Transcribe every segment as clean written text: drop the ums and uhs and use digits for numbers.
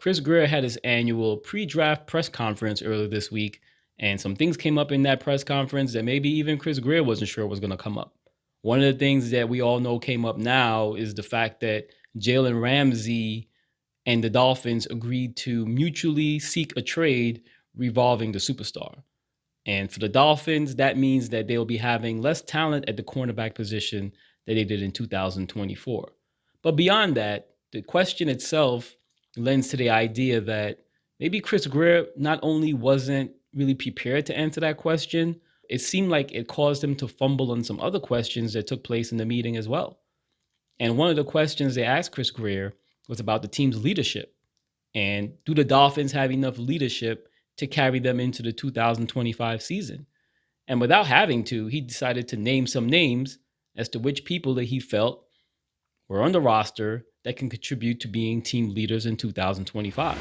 Chris Grier had his annual pre-draft press conference earlier this week, and some things came up in that press conference that maybe even Chris Grier wasn't sure was going to come up. One of the things that we all know came up now is the fact that Jalen Ramsey and the Dolphins agreed to mutually seek a trade revolving the superstar. And for the Dolphins, that means that they'll be having less talent at the cornerback position than they did in 2024. But beyond that, the question itself lends to the idea that maybe Chris Grier not only wasn't really prepared to answer that question, it seemed like it caused him to fumble on some other questions that took place in the meeting as well. And one of the questions they asked Chris Grier was about the team's leadership. And do the Dolphins have enough leadership to carry them into the 2025 season? And without having to, he decided to name some names as to which people that he felt were on the roster that can contribute to being team leaders in 2025.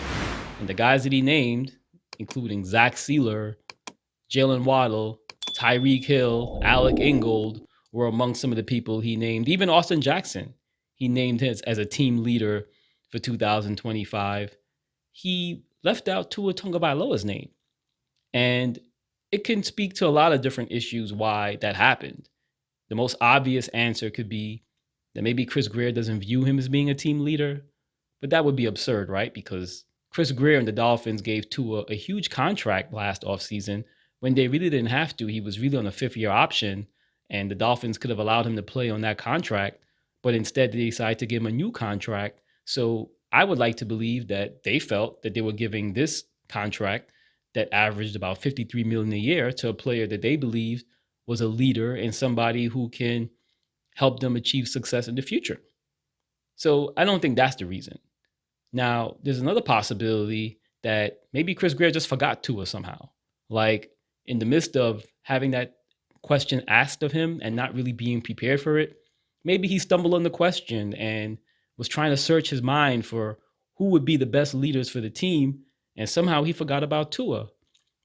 And the guys that he named, including Zach Sealer, Jalen Waddle, Tyreek Hill, Alec Ingold, were among some of the people he named. Even Austin Jackson, he named his as a team leader for 2025. He left out Tua Tagovailoa's name. And it can speak to a lot of different issues why that happened. The most obvious answer could be that maybe Chris Grier doesn't view him as being a team leader, but that would be absurd, right? Because Chris Grier and the Dolphins gave Tua a huge contract last offseason when they really didn't have to. He was really on a fifth-year option, and the Dolphins could have allowed him to play on that contract, but instead they decided to give him a new contract. So I would like to believe that they felt that they were giving this contract that averaged about $53 million a year to a player that they believed was a leader and somebody who can help them achieve success in the future. So I don't think that's the reason. Now, there's another possibility that maybe Chris Grier just forgot Tua somehow. Like in the midst of having that question asked of him and not really being prepared for it, maybe he stumbled on the question and was trying to search his mind for who would be the best leaders for the team, and somehow he forgot about Tua.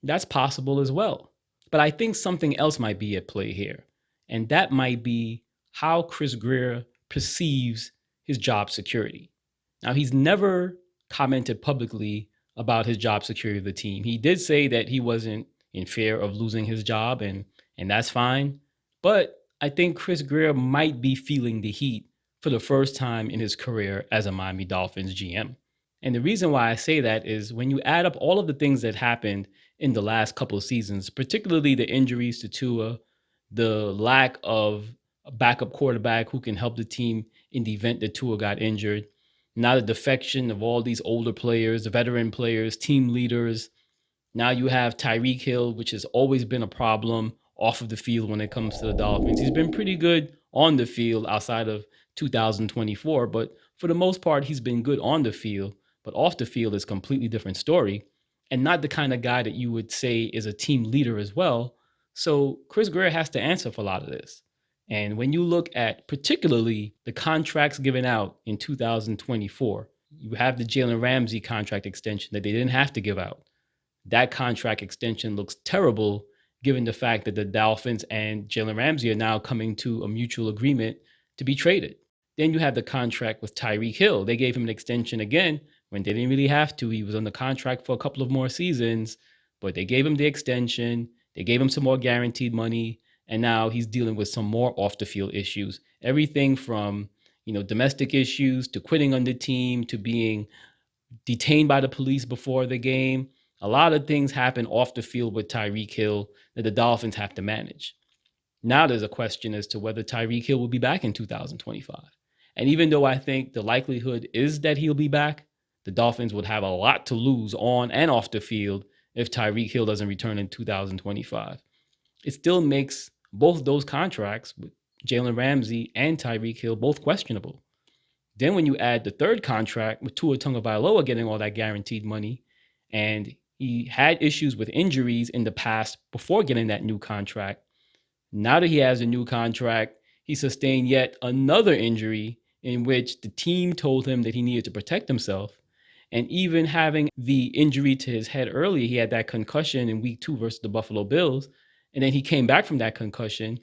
That's possible as well. But I think something else might be at play here, and that might be how Chris Grier perceives his job security. Now, he's never commented publicly about his job security of the team. He did say that he wasn't in fear of losing his job, and that's fine. But I think Chris Grier might be feeling the heat for the first time in his career as a Miami Dolphins GM. And the reason why I say that is when you add up all of the things that happened in the last couple of seasons, particularly the injuries to Tua, the lack of a backup quarterback who can help the team in the event that Tua got injured, now the defection of all these older players, the veteran players, team leaders. Now you have Tyreek Hill, which has always been a problem off of the field when it comes to the Dolphins. He's been pretty good on the field outside of 2024, but for the most part, he's been good on the field. But off the field is a completely different story, and not the kind of guy that you would say is a team leader as well. So Chris Grier has to answer for a lot of this. And when you look at particularly the contracts given out in 2024, you have the Jalen Ramsey contract extension that they didn't have to give out. That contract extension looks terrible given the fact that the Dolphins and Jalen Ramsey are now coming to a mutual agreement to be traded. Then you have the contract with Tyreek Hill. They gave him an extension again when they didn't really have to. He was on the contract for a couple of more seasons, but they gave him the extension. They gave him some more guaranteed money, and now he's dealing with some more off the field issues. Everything from, domestic issues to quitting on the team to being detained by the police before the game. A lot of things happen off the field with Tyreek Hill that the Dolphins have to manage. Now there's a question as to whether Tyreek Hill will be back in 2025. And even though I think the likelihood is that he'll be back, the Dolphins would have a lot to lose on and off the field if Tyreek Hill doesn't return in 2025. It still makes both those contracts with Jalen Ramsey and Tyreek Hill both questionable. Then when you add the third contract with Tua Tagovailoa getting all that guaranteed money, and he had issues with injuries in the past before getting that new contract. Now that he has a new contract, he sustained yet another injury in which the team told him that he needed to protect himself. And even having the injury to his head early, he had that concussion in week 2 versus the Buffalo Bills. And then he came back from that concussion.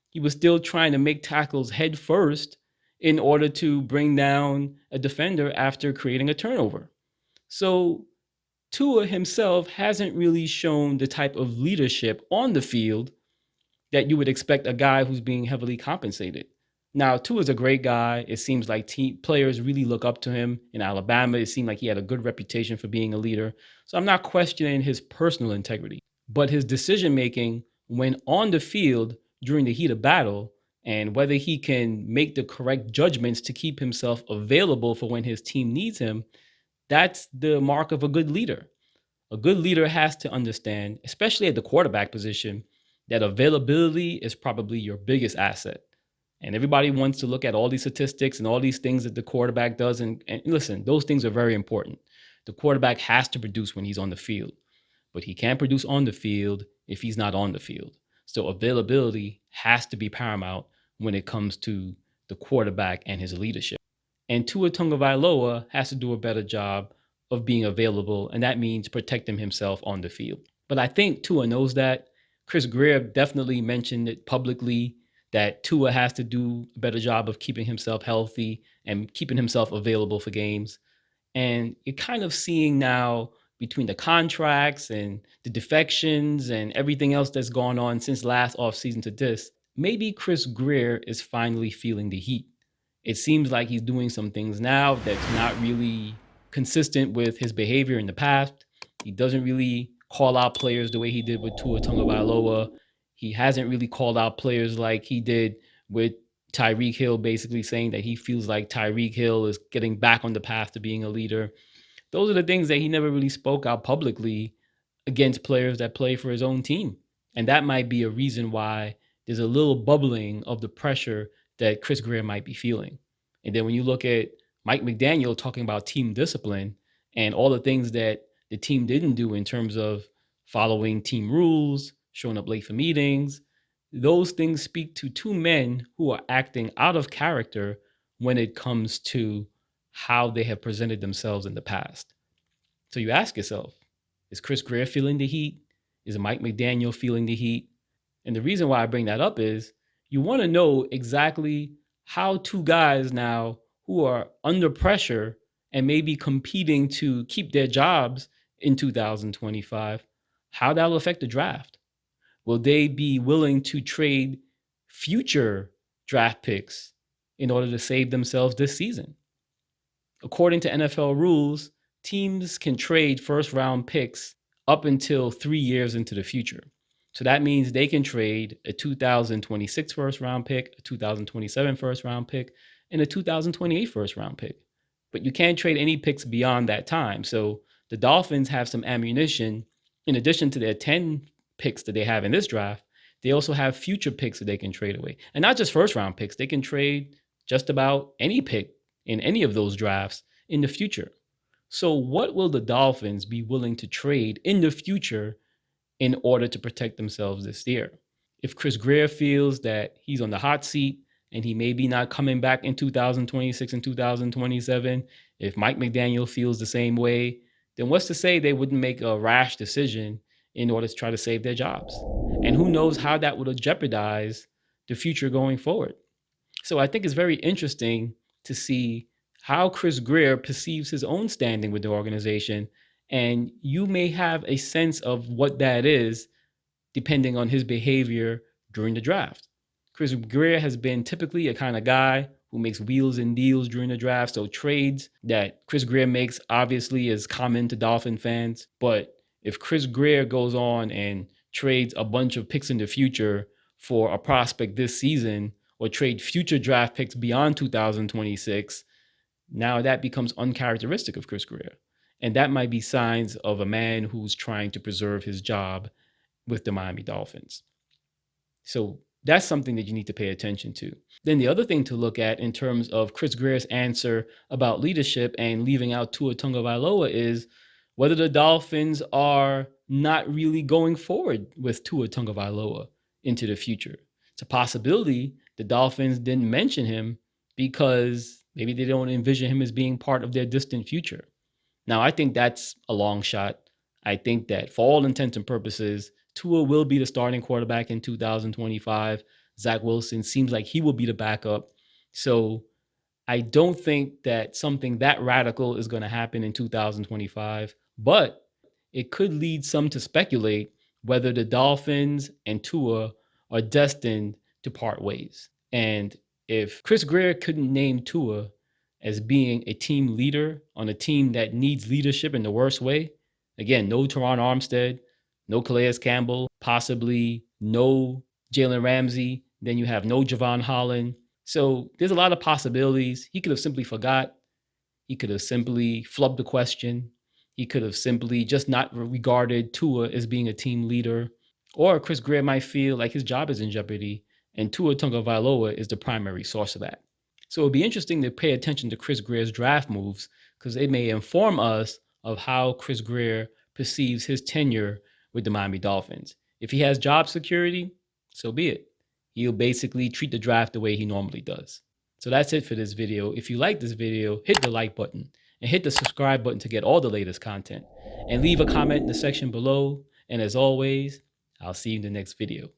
He was still trying to make tackles head first in order to bring down a defender after creating a turnover. So Tua himself hasn't really shown the type of leadership on the field that you would expect a guy who's being heavily compensated. Now, Tua is a great guy. It seems like team players really look up to him. In Alabama, it seemed like he had a good reputation for being a leader. So I'm not questioning his personal integrity, but his decision making when on the field during the heat of battle and whether he can make the correct judgments to keep himself available for when his team needs him, that's the mark of a good leader. A good leader has to understand, especially at the quarterback position, that availability is probably your biggest asset. And everybody wants to look at all these statistics and all these things that the quarterback does. And listen, those things are very important. The quarterback has to produce when he's on the field, but he can't produce on the field if he's not on the field. So availability has to be paramount when it comes to the quarterback and his leadership. And Tua Tagovailoa has to do a better job of being available, and that means protecting himself on the field. But I think Tua knows that. Chris Grier definitely mentioned it publicly that Tua has to do a better job of keeping himself healthy and keeping himself available for games. And you're kind of seeing now between the contracts and the defections and everything else that's gone on since last offseason to this, maybe Chris Grier is finally feeling the heat. It seems like he's doing some things now that's not really consistent with his behavior in the past. He doesn't really call out players the way he did with Tua Tagovailoa. He hasn't really called out players like he did with Tyreek Hill, basically saying that he feels like Tyreek Hill is getting back on the path to being a leader. Those are the things that he never really spoke out publicly against players that play for his own team. And that might be a reason why there's a little bubbling of the pressure that Chris Grier might be feeling. And then when you look at Mike McDaniel talking about team discipline and all the things that the team didn't do in terms of following team rules, showing up late for meetings, those things speak to two men who are acting out of character when it comes to how they have presented themselves in the past. So you ask yourself, is Chris Grier feeling the heat? Is Mike McDaniel feeling the heat? And the reason why I bring that up is you want to know exactly how two guys now who are under pressure and maybe competing to keep their jobs in 2025, how that'll affect the draft. Will they be willing to trade future draft picks in order to save themselves this season? According to NFL rules, teams can trade first round picks up until 3 years into the future. So that means they can trade a 2026 first round pick, a 2027 first round pick, and a 2028 first round pick. But you can't trade any picks beyond that time. So the Dolphins have some ammunition in addition to their 10 picks that they have in this draft. They also have future picks that they can trade away. And not just first round picks, they can trade just about any pick in any of those drafts in the future. So, what will the Dolphins be willing to trade in the future in order to protect themselves this year? If Chris Grier feels that he's on the hot seat and he may be not coming back in 2026 and 2027, if Mike McDaniel feels the same way, then what's to say they wouldn't make a rash decision in order to try to save their jobs? And who knows how that would jeopardize the future going forward? So I think it's very interesting to see how Chris Grier perceives his own standing with the organization. And you may have a sense of what that is depending on his behavior during the draft. Chris Grier has been typically a kind of guy who makes wheels and deals during the draft. So trades that Chris Grier makes obviously is common to Dolphin fans. But if Chris Grier goes on and trades a bunch of picks in the future for a prospect this season or trade future draft picks beyond 2026, now that becomes uncharacteristic of Chris Grier. And that might be signs of a man who's trying to preserve his job with the Miami Dolphins. So that's something that you need to pay attention to. Then the other thing to look at in terms of Chris Grier's answer about leadership and leaving out Tua Tagovailoa is whether the Dolphins are not really going forward with Tua Tagovailoa into the future. It's a possibility the Dolphins didn't mention him because maybe they don't envision him as being part of their distant future. Now, I think that's a long shot. I think that for all intents and purposes, Tua will be the starting quarterback in 2025. Zach Wilson seems like he will be the backup. So I don't think that something that radical is going to happen in 2025, but it could lead some to speculate whether the Dolphins and Tua are destined to part ways. And if Chris Grier couldn't name Tua as being a team leader on a team that needs leadership in the worst way, again, no Teron Armstead, no Calais Campbell, possibly no Jalen Ramsey, then you have no Javon Holland. So there's a lot of possibilities. He could have simply forgot. He could have simply flubbed the question. He could have simply just not regarded Tua as being a team leader. Or Chris Grier might feel like his job is in jeopardy, and Tua Tagovailoa is the primary source of that. So it'll be interesting to pay attention to Chris Grier's draft moves because they may inform us of how Chris Grier perceives his tenure with the Miami Dolphins. If he has job security, so be it. He'll basically treat the draft the way he normally does. So that's it for this video. If you like this video, hit the like button and hit the subscribe button to get all the latest content. And leave a comment in the section below. And as always, I'll see you in the next video.